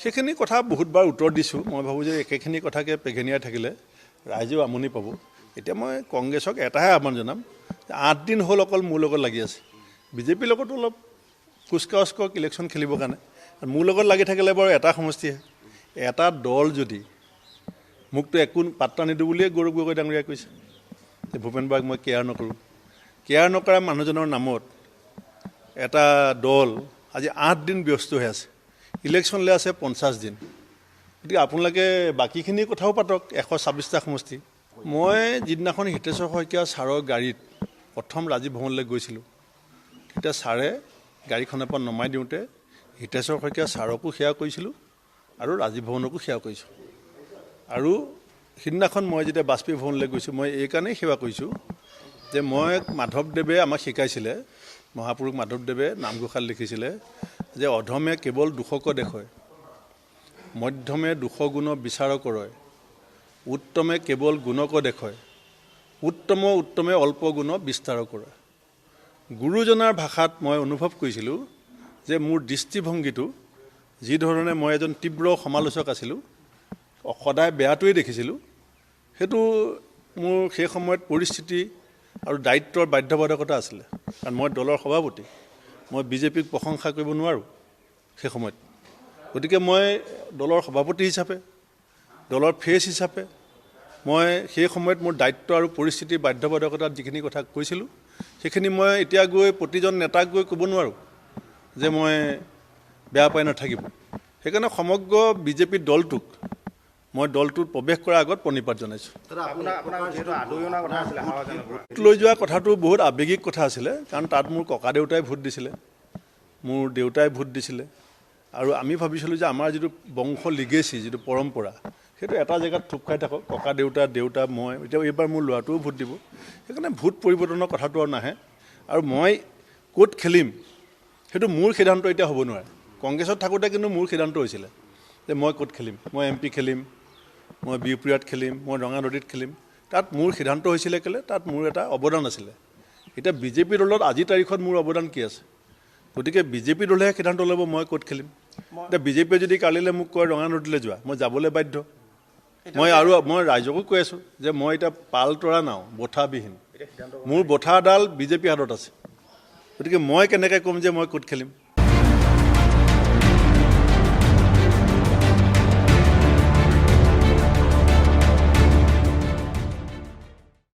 সেইখিনি কথা বহুতবাৰ উত্তৰ দিছোঁ। মই ভাবোঁ যে একেখিনি কথাকে পেঘেনিয়াই থাকিলে ৰাইজেও আমনি পাব। এতিয়া মই কংগ্ৰেছক এটাহে আহ্বান জনাম, 8 দিন হ'ল অকল মোৰ লগত লাগি আছে। বিজেপিৰ লগতো অলপ কুচকাউচকক ইলেকশ্যন খেলিবৰ কাৰণে মোৰ লগত লাগি থাকিলে বাৰু এটা সমষ্টিহে। এটা দল যদি মোকতো একো পাত্তা নিদিওঁ বুলিয়ে গৌৰৱ গগৈ ডাঙৰীয়াই কৈছে যে ভূপেন বৰাক মই কেয়াৰ নকৰোঁ। কেয়াৰ নকৰা মানুহজনৰ নামত এটা দল আজি 8 দিন ব্যস্ত হৈ আছে। ইলেকশ্যনলৈ আছে 50 দিন। গতিকে আপোনালোকে বাকীখিনি কথাও পাতক। 126টা সমষ্টি। মই যিদিনাখন হিতেশ্বৰ শইকীয়া ছাৰৰ গাড়ীত প্ৰথম ৰাজীৱ ভৱনলৈ গৈছিলোঁ, তেতিয়া ছাৰে গাড়ীখনৰ পৰা নমাই দিওঁতে হিতেশ্বৰ শইকীয়া ছাৰকো সেৱা কৰিছিলোঁ আৰু ৰাজীৱ ভৱনকো সেৱা কৰিছোঁ। আৰু সিদিনাখন মই যেতিয়া বাজপেয়ী ভৱনলৈ গৈছোঁ, মই এইকাৰণেই সেৱা কৰিছোঁ যে মই মাধৱদেৱে আমাক শিকাইছিলে, মহাপুৰুষ মাধৱদেৱে নামঘোষাত লিখিছিলে যে অধমে কেৱল দুখক দেখয়, মধ্যমে দুখগুণ বিচাৰ কৰে, উত্তমে কেৱল গুণক দেখয়, উত্তমে অল্প গুণ বিস্তাৰ কৰে। গুৰুজনাৰ ভাষাত মই অনুভৱ কৰিছিলোঁ যে মোৰ দৃষ্টিভংগীটো যিধৰণে মই এজন তীব্ৰ সমালোচক আছিলোঁ, সদায় বেয়াটোৱেই দেখিছিলোঁ, সেইটো মোৰ সেই সময়ত পৰিস্থিতি আৰু দায়িত্বৰ বাধ্যবাধকতা আছিলে। কাৰণ মই দলৰ সভাপতি, মই বিজেপিক প্ৰশংসা কৰিব নোৱাৰোঁ সেই সময়ত। গতিকে মই দলৰ সভাপতি হিচাপে, দলৰ ফেচ হিচাপে মই সেই সময়ত মোৰ দায়িত্ব আৰু পৰিস্থিতিৰ বাধ্যবাধকতাত যিখিনি কথা কৈছিলোঁ, সেইখিনি মই এতিয়া গৈ প্ৰতিজন নেতাক গৈ ক'ব নোৱাৰোঁ যে মই বেয়া পাই নাথাকিব। সেইকাৰণে সমগ্ৰ বিজেপি দলটোক মই দলটোত প্ৰৱেশ কৰাৰ আগত প্ৰণিপাত জনাইছোঁ। ভোট লৈ যোৱা কথাটো বহুত আৱেগিক কথা আছিলে, কাৰণ তাত মোৰ ককা দেউতাই ভোট দিছিলে, মোৰ দেউতাই ভোট দিছিলে, আৰু আমি ভাবিছিলোঁ যে আমাৰ যিটো বংশ লিগেচি, যিটো পৰম্পৰা, সেইটো এটা জেগাত থুপ খাই থাকক। ককা দেউতা মই, এতিয়া এইবাৰ মোৰ ল'ৰাটোও ভোট দিব। সেইকাৰণে ভোট পৰিৱৰ্তনৰ কথাটো আৰু নাহে। আৰু মই ক'ত খেলিম সেইটো মোৰ সিদ্ধান্ত এতিয়া হ'ব নোৱাৰে। কংগ্ৰেছত থাকোঁতে কিন্তু মোৰ সিদ্ধান্ত হৈছিলে যে মই ক'ত খেলিম, মই MP খেলিম, মই বিহপুৰীয়াত খেলিম, মই ৰঙানদীত খেলিম। তাত মোৰ সিদ্ধান্ত হৈছিলে কেলৈ, তাত মোৰ এটা অৱদান আছিলে। এতিয়া বিজেপি দলত আজিৰ তাৰিখত মোৰ অৱদান কি আছে? গতিকে বিজেপি দলেহে সিদ্ধান্ত ল'ব মই ক'ত খেলিম। এতিয়া বিজেপিয়ে যদি কালিলৈ মোক কয় ৰঙানদীলৈ যোৱা, মই যাবলৈ বাধ্য। মই ৰাইজকো কৈ আছোঁ যে মই এতিয়া পাল তৰা নাও, বঠাবিহীন। মোৰ বঠাডাল বিজেপি হাতত আছে। গতিকে মই কেনেকৈ ক'ম যে মই ক'ত খেলিম?